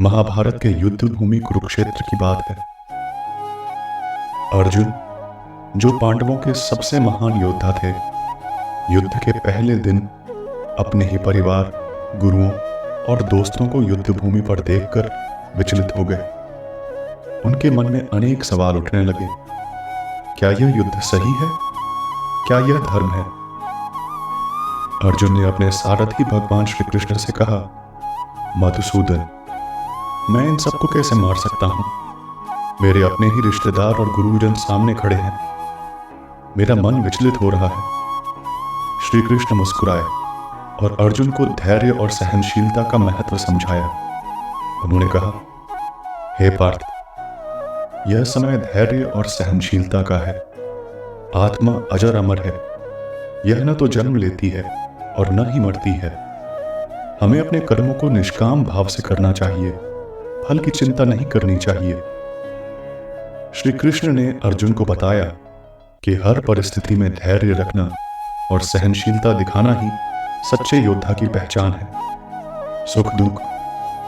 महाभारत के युद्ध भूमि कुरुक्षेत्र की बात है। अर्जुन, जो पांडवों के सबसे महान योद्धा थे, युद्ध के पहले दिन अपने ही परिवार, गुरुओं और दोस्तों को युद्ध भूमि पर देखकर विचलित हो गए। उनके मन में अनेक सवाल उठने लगे। क्या यह युद्ध सही है? क्या यह धर्म है? अर्जुन ने अपने सारथी भगवान श्री कृष्ण से कहा, मधुसूदन, मैं इन सबको कैसे मार सकता हूं? मेरे अपने ही रिश्तेदार और गुरुजन सामने खड़े हैं। मेरा मन विचलित हो रहा है। श्री कृष्ण मुस्कुराए और अर्जुन को धैर्य और सहनशीलता का महत्व समझाया। उन्होंने कहा, हे पार्थ, यह समय धैर्य और सहनशीलता का है। आत्मा अजर अमर है। यह न तो जन्म लेती है और न ही मरती है। हमें अपने कर्मों को निष्काम भाव से करना चाहिए, फल की चिंता नहीं करनी चाहिए। श्री कृष्ण ने अर्जुन को बताया कि हर परिस्थिति में धैर्य रखना और सहनशीलता दिखाना ही सच्चे योद्धा की पहचान है। सुख दुख,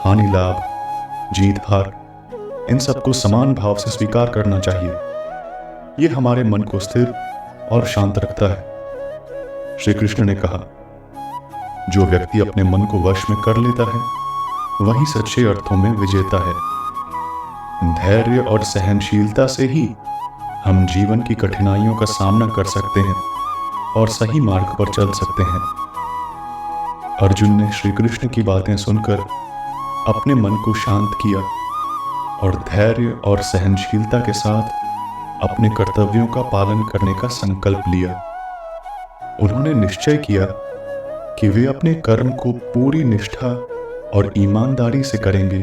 हानि लाभ, जीत हार, इन सबको समान भाव से स्वीकार करना चाहिए। यह हमारे मन को स्थिर और शांत रखता है। श्री कृष्ण ने कहा, जो व्यक्ति अपने मन को वश में कर लेता है, वही सच्चे अर्थों में विजेता है। धैर्य और सहनशीलता से ही हम जीवन की कठिनाइयों का सामना कर सकते हैं और सही मार्ग पर चल सकते हैं। अर्जुन ने श्री कृष्ण की बातें सुनकर अपने मन को शांत किया और धैर्य और सहनशीलता के साथ अपने कर्तव्यों का पालन करने का संकल्प लिया। उन्होंने निश्चय किया कि वे अपने कर्म को पूरी निष्ठा और ईमानदारी से करेंगे,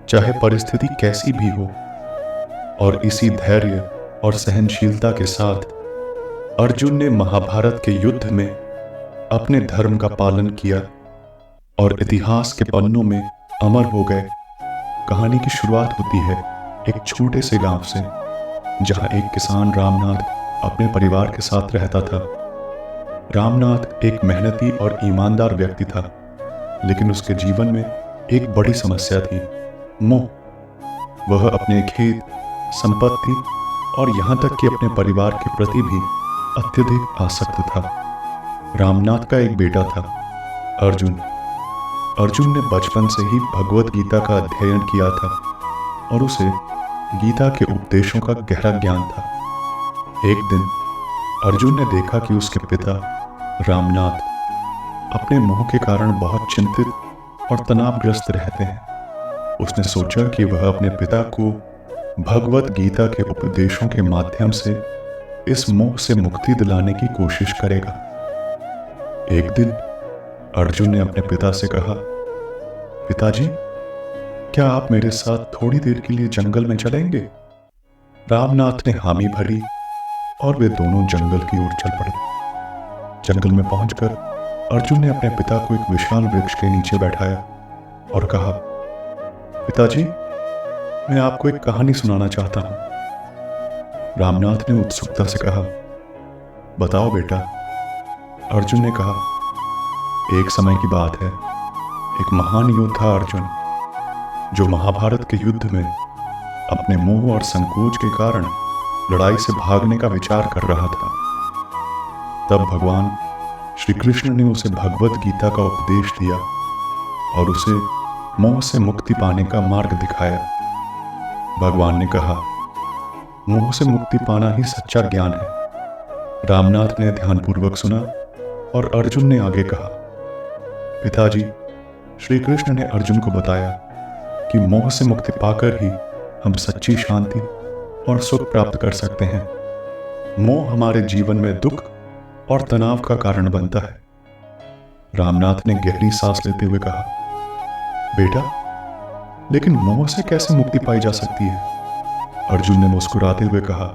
चाहे परिस्थिति कैसी भी हो। और इसी धैर्य और सहनशीलता के साथ अर्जुन ने महाभारत के युद्ध में अपने धर्म का पालन किया और इतिहास के पन्नों में अमर हो गए। कहानी की शुरुआत होती है एक छोटे से गांव से, जहां एक किसान रामनाथ अपने परिवार के साथ रहता था। रामनाथ एक मेहनती और ईमानदार व्यक्ति था, लेकिन उसके जीवन में एक बड़ी समस्या थी, मोह। वह अपने खेत, संपत्ति और यहाँ तक कि अपने परिवार के प्रति भी अत्यधिक आसक्त था। रामनाथ का एक बेटा था, अर्जुन। अर्जुन ने बचपन से ही भगवत गीता का अध्ययन किया था और उसे गीता के उपदेशों का गहरा ज्ञान था। एक दिन अर्जुन ने देखा कि उसके पिता रामनाथ अपने मोह के कारण बहुत चिंतित और तनावग्रस्त रहते हैं। उसने सोचा कि वह अपने पिता को भगवत गीता के उपदेशों के माध्यम से इस मोह से मुक्ति दिलाने की कोशिश करेगा। एक दिन अर्जुन ने अपने पिता से कहा, पिताजी, क्या आप मेरे साथ थोड़ी देर के लिए जंगल में चलेंगे? रामनाथ ने हामी भरी और वे दोनों जंगल की ओर चल पड़े। जंगल में पहुंचकर अर्जुन ने अपने पिता को एक विशाल वृक्ष के नीचे बैठाया और कहा, पिताजी, मैं आपको एक कहानी सुनाना चाहता हूं। रामनाथ ने उत्सुकता से कहा, बताओ बेटा। अर्जुन ने कहा, एक समय की बात है, एक महान योद्धा अर्जुन, जो महाभारत के युद्ध में अपने मोह और संकोच के कारण लड़ाई से भागने का विचार कर रहा था। तब भगवान श्री कृष्ण ने उसे भगवत गीता का उपदेश दिया और उसे मोह से मुक्ति पाने का मार्ग दिखाया। भगवान ने कहा, मोह से मुक्ति पाना ही सच्चा ज्ञान है। रामनाथ ने ध्यानपूर्वक सुना और अर्जुन ने आगे कहा, पिताजी, श्री कृष्ण ने अर्जुन को बताया कि मोह से मुक्ति पाकर ही हम सच्ची शांति और सुख प्राप्त कर सकते हैं। मोह हमारे जीवन में दुख और तनाव का कारण बनता है। रामनाथ ने गहरी सांस लेते हुए कहा, बेटा, लेकिन मोह से कैसे मुक्ति पाई जा सकती है? अर्जुन ने मुस्कुराते हुए कहा,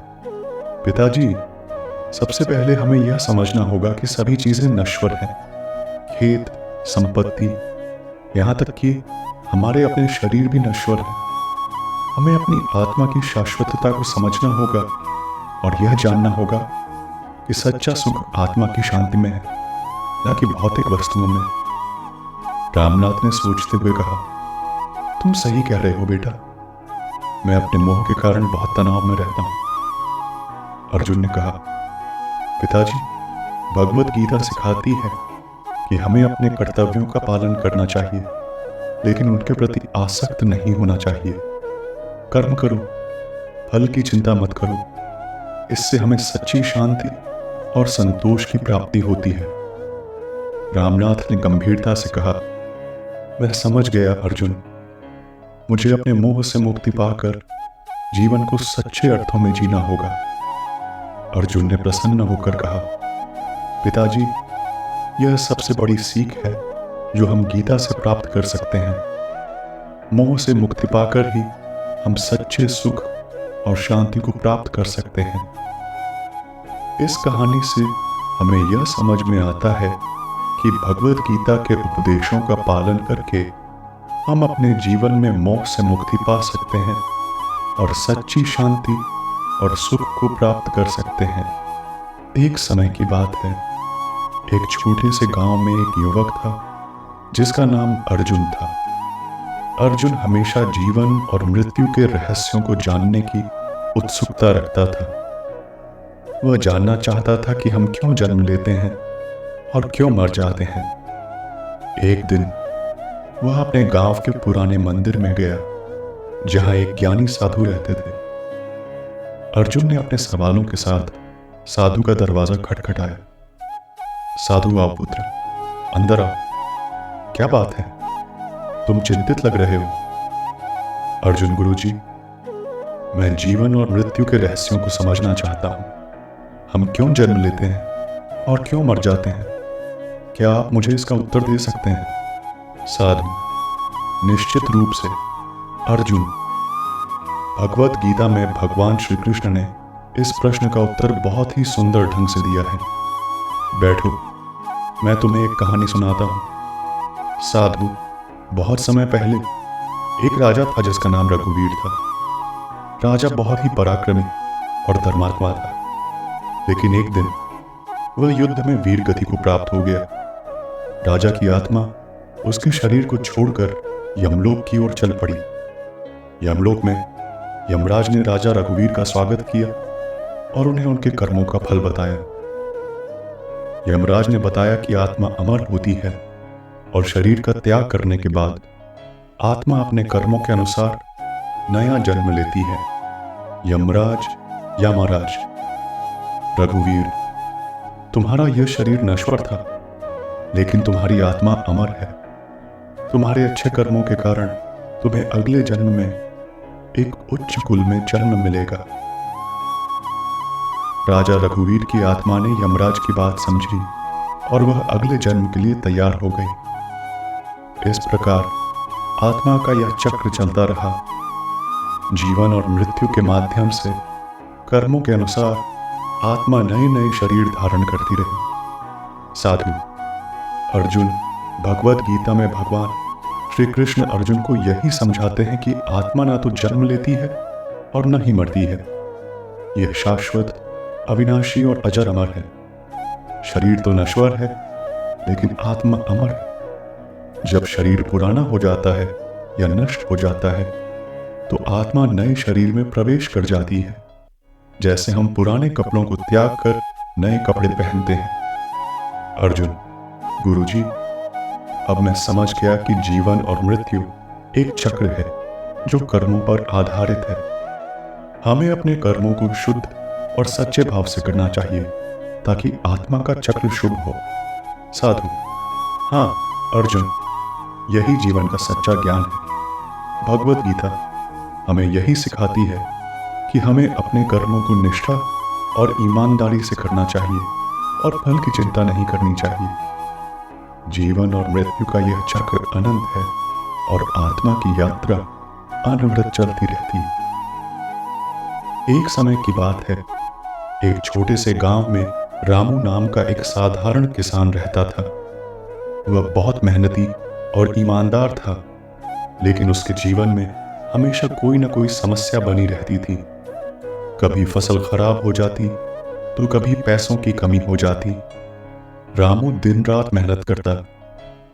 पिताजी, सबसे पहले हमें यह समझना होगा कि सभी चीजें नश्वर हैं। खेत, संपत्ति, यहां तक कि हमारे अपने शरीर भी नश्वर है। हमें अपनी आत्मा की शाश्वतता को समझना होगा और यह जानना होगा कि सच्चा सुख आत्मा की शांति में है, न कि भौतिक वस्तुओं में। रामनाथ ने सोचते हुए कहा, तुम सही कह रहे हो बेटा, मैं अपने मोह के कारण बहुत तनाव में रहता हूं। अर्जुन ने कहा, पिताजी, भगवत गीता सिखाती है कि हमें अपने कर्तव्यों का पालन करना चाहिए, लेकिन उनके प्रति आसक्त नहीं होना चाहिए। कर्म करो, फल की चिंता मत करो, इससे हमें सच्ची शांति और संतोष की प्राप्ति होती है। रामनाथ ने गंभीरता से कहा, मैं समझ गया अर्जुन, मुझे अपने मोह से मुक्ति पाकर जीवन को सच्चे अर्थों में जीना होगा। अर्जुन ने प्रसन्न होकर कहा, पिताजी, यह सबसे बड़ी सीख है जो हम गीता से प्राप्त कर सकते हैं। मोह से मुक्ति पाकर ही हम सच्चे सुख और शांति को प्राप्त कर सकते हैं। इस कहानी से हमें यह समझ में आता है कि भगवत गीता के उपदेशों का पालन करके हम अपने जीवन में मोह से मुक्ति पा सकते हैं और सच्ची शांति और सुख को प्राप्त कर सकते हैं। एक समय की बात है, एक छोटे से गांव में एक युवक था जिसका नाम अर्जुन था। अर्जुन हमेशा जीवन और मृत्यु के रहस्यों को जानने की उत्सुकता रखता था। वह जानना चाहता था कि हम क्यों जन्म लेते हैं और क्यों मर जाते हैं। एक दिन वह अपने गांव के पुराने मंदिर में गया जहां एक ज्ञानी साधु रहते थे। अर्जुन ने अपने सवालों के साथ साधु का दरवाजा खटखटाया। साधु, आओ पुत्र, अंदर आओ। क्या बात है, तुम चिंतित लग रहे हो। अर्जुन, गुरुजी, मैं जीवन और मृत्यु के रहस्यों को समझना चाहता हूं। हम क्यों जन्म लेते हैं और क्यों मर जाते हैं? क्या आप मुझे इसका उत्तर दे सकते हैं? साधु, निश्चित रूप से अर्जुन। भगवत गीता में भगवान श्री कृष्ण ने इस प्रश्न का उत्तर बहुत ही सुंदर ढंग से दिया है। बैठो, मैं तुम्हें एक कहानी सुनाता हूं। साधु, बहुत समय पहले एक राजा था जिसका नाम रघुवीर था। राजा बहुत ही पराक्रमी और धर्मात्मा था, लेकिन एक दिन वह युद्ध में वीर गति को प्राप्त हो गया। राजा की आत्मा उसके शरीर को छोड़कर यमलोक की ओर चल पड़ी। यमलोक में यमराज ने राजा रघुवीर का स्वागत किया और उन्हें उनके कर्मों का फल बताया। यमराज ने बताया कि आत्मा अमर होती है और शरीर का त्याग करने के बाद आत्मा अपने कर्मों के अनुसार नया जन्म लेती है। यमराज या महाराज, रघुवीर, तुम्हारा यह शरीर नश्वर था, लेकिन तुम्हारी आत्मा अमर है। तुम्हारे अच्छे कर्मों के कारण तुम्हें अगले जन्म में एक उच्च कुल में जन्म मिलेगा। राजा रघुवीर की आत्मा ने यमराज की बात समझी और वह अगले जन्म के लिए तैयार हो गई। इस प्रकार आत्मा का यह चक्र चलता रहा। जीवन और मृत्यु के माध्यम से कर्मों के अनुसार आत्मा नए नए शरीर धारण करती रही। साधु, अर्जुन, भगवत गीता में भगवान श्री कृष्ण अर्जुन को यही समझाते हैं कि आत्मा ना तो जन्म लेती है और न ही मरती है। यह शाश्वत, अविनाशी और अजर अमर है। शरीर तो नश्वर है, लेकिन आत्मा अमर है। जब शरीर पुराना हो जाता है या नष्ट हो जाता है तो आत्मा नए शरीर में प्रवेश कर जाती है, जैसे हम पुराने कपड़ों को त्याग कर नए कपड़े पहनते हैं। अर्जुन, गुरुजी, अब मैं समझ गया कि जीवन और मृत्यु एक चक्र है जो कर्मों पर आधारित है। हमें अपने कर्मों को शुद्ध और सच्चे भाव से करना चाहिए ताकि आत्मा का चक्र शुभ हो। साधु, हाँ अर्जुन, यही जीवन का सच्चा ज्ञान है। भगवत गीता हमें यही सिखाती है कि हमें अपने कर्मों को निष्ठा और ईमानदारी से करना चाहिए और फल की चिंता नहीं करनी चाहिए। जीवन और मृत्यु का यह चक्र अनंत है और आत्मा की यात्रा अनवरत चलती रहती है। एक समय की बात है, एक छोटे से गांव में रामू नाम का एक साधारण किसान रहता था। वह बहुत मेहनती और ईमानदार था, लेकिन उसके जीवन में हमेशा कोई न कोई समस्या बनी रहती थी। कभी फसल खराब हो जाती तो कभी पैसों की कमी हो जाती। रामू दिन रात मेहनत करता,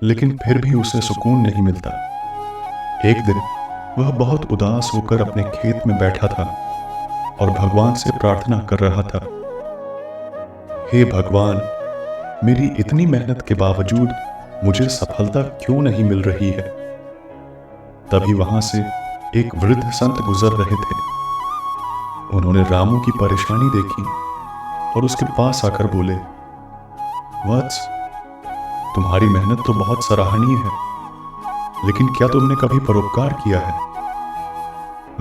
लेकिन फिर भी उसे सुकून नहीं मिलता। एक दिन वह बहुत उदास होकर अपने खेत में बैठा था और भगवान से प्रार्थना कर रहा था, हे भगवान, मेरी इतनी मेहनत के बावजूद मुझे सफलता क्यों नहीं मिल रही है। तभी वहां से एक वृद्ध संत गुजर रहे थे। उन्होंने रामू की परेशानी देखी और उसके पास आकर बोले, वत्स, तुम्हारी मेहनत तो बहुत सराहनीय है, लेकिन क्या तुमने कभी परोपकार किया है?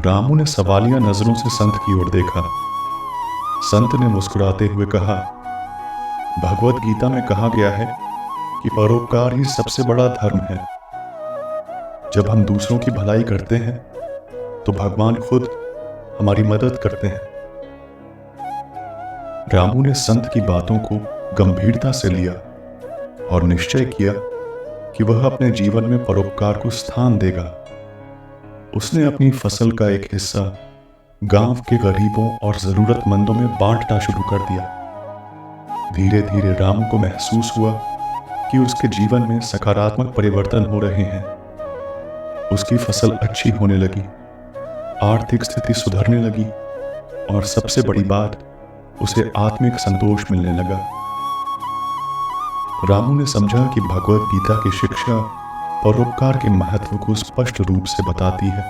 रामू ने सवालिया नजरों से संत की ओर देखा। संत ने मुस्कुराते हुए कहा, भगवत गीता में कहा गया है कि परोपकार ही सबसे बड़ा धर्म है। जब हम दूसरों की भलाई करते हैं तो भगवान खुद हमारी मदद करते हैं। रामू ने संत की बातों को गंभीरता से लिया और निश्चय किया कि वह अपने जीवन में परोपकार को स्थान देगा। उसने अपनी फसल का एक हिस्सा गांव के गरीबों और जरूरतमंदों में बांटना शुरू कर दिया। धीरे धीरे रामू को महसूस हुआ कि उसके जीवन में सकारात्मक परिवर्तन हो रहे हैं। उसकी फसल अच्छी होने लगी, आर्थिक स्थिति सुधरने लगी और सबसे बड़ी बात, उसे आत्मिक संतोष मिलने लगा। रामू ने समझा कि भगवत गीता की शिक्षा परोपकार के महत्व को स्पष्ट रूप से बताती है।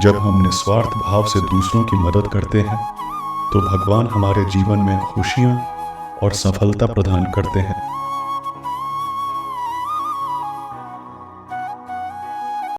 जब हम निस्वार्थ भाव से दूसरों की मदद करते हैं तो भगवान हमारे जीवन में खुशियां और सफलता प्रदान करते हैं।